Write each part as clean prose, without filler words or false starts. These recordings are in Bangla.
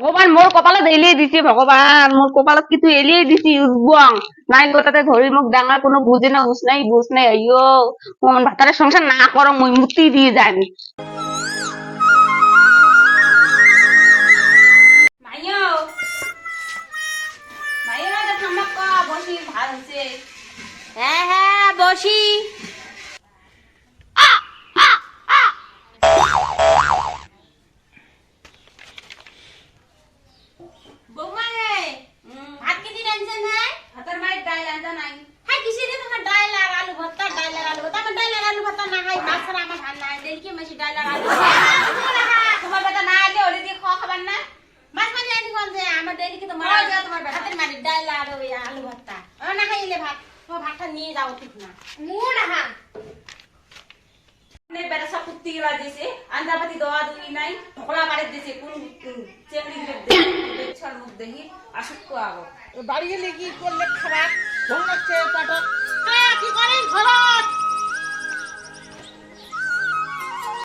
ভগৱান মোৰ কপালত এলিয়াই দিছি ভগৱান মোৰ কপালত কিছু এলিয়াই দিছি উজবং নাই গোটাতে ধৰি মোক ডাঙৰ কোনো বুঝে না বুঝ নাই আইয়ো মন ভাতারে সংসার না করো মই মুক্তি দিয়ে যাই মাইয়ো মাইয়ো না ঠাম্মা ক বসি ভাল হইছে হ্যাঁ হ্যাঁ বসি আঞ্জাপাতি দোয়া দুই নাই ঢোকলা বাড়ি দিছে কোন চেংড়ি ছর মুখ দেখি আসুক আগো বাড়ি গেলে কি করলে খারাপ ঢং লাগছে পাটা কি করেন খরচ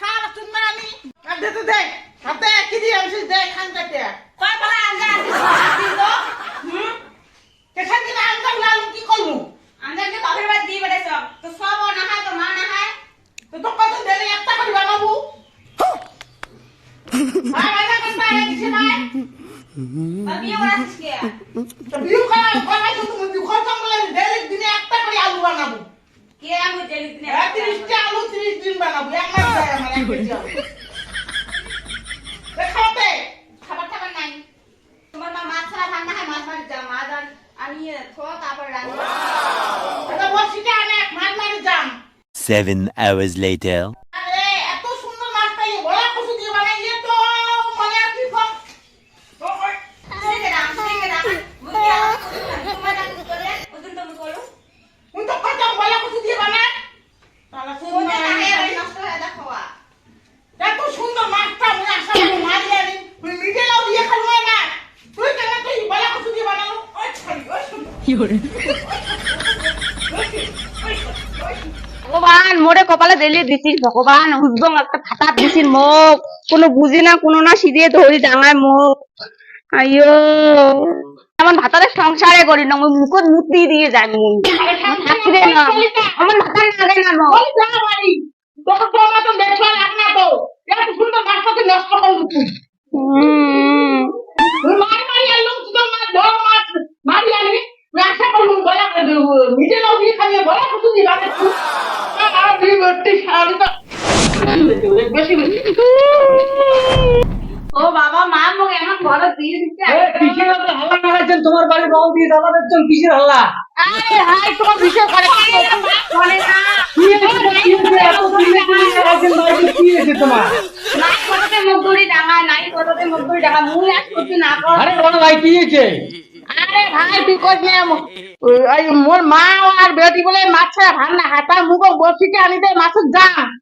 খারাপ তুমি আমি কাটে তো দে হাতে কি দিয়ে আনছিস দে খান কাটে কয় বলা আঞ্জা দিল কেখান দিন আনতাম লালু কি করলু আঞ্জা কে বাপের বাড়ি দিয়ে বেড়েছ তো সব না হয় তো মা না হয় তো তো কত দেরি একটা করে বানাবো ভাই ভাই করতে আরে কিছু নাই বা বিয়ে করাছিস কে তো বিউ করা করাই তো তুমি খরচ আমলে দেরি দিনে একটা করে আলু বানাবো কে আমি দেরি দিনে 30 টা আলু 30 দিন বানাবো এক মাস যায় আমার এক কেজি আলু দেখাতে খাবার খাবার নাই তোমার মা মাছ ছাড়া ভাত না হয় মাছ মারি যা মাছ আর আনিয়ে থো তারপর রান্না এটা বসিটা আনে মাছ মারি যাম 7 hours later. আরে এত সুন্দর মাছ পাই বড় কচু দিয়ে বানাইলে তো মানে আপনি কম উনি তো কত বড় কচু দিয়ে বানায় তাহলে সুন্দর এত সুন্দর মাছটা মনে আসা মারি আনি তুই মিঠে লাউ দিয়ে খাবো না তুই কেন তুই বড় কচু দিয়ে বানালো ওই ছাড়ি ওই কি করে ভগবান মোরে কপালে দিলে দিছিস ভগবান উজবং একটা ফাটাত দিছিস মোক কোনো বুঝি না কোনো না সিদিয়ে ধরি ডাঙায় মোক আইয়ো এমন ভাতারে সংসারে করি না মই মুখত মুতি দিয়ে যাই মুই থাকি রে না আমার ভাতারে লাগে না মোক ওই যা বাড়ি তোর তো না তো দেখবা লাগ না তো এত সুন্দর মাছটা তুই নষ্ট করলি তুই মারি মারি আনলাম তো মাছ বড় মাছ মারি আনি আমি আশা করলুম বড় মিঠে লাউ দিয়ে খাবি বড় কচু দিয়ে বানাচ্ছি আর দুই বটি শাড়ি তো বেশি বেশি ও বাবা মা মোক এমন বড় দিয়ে দিচ্ছে কিসের হাল্লা লাগাইছেন তোমার বাড়ি রং দিয়ে জ্বালা দিচ্ছেন কিসের হাল্লা আরে হাই তোমার বিষয় করে বলে না কি হয়েছে এত দিনে দিনে লাগাইছেন বাড়ি কি হয়েছে তোমার নাই কততে মজদুরি ডাঙা নাই কততে মজদুরি ডাঙা মুই আজ করতে না কর আরে বড় ভাই কি হয়েছে আরে ভাই তুই কইস না মোর মা আর বেটি বলে মাছ ছাড়া ভাত না খায় তার মুখ বসিকে আনি দেয় মাছের জাম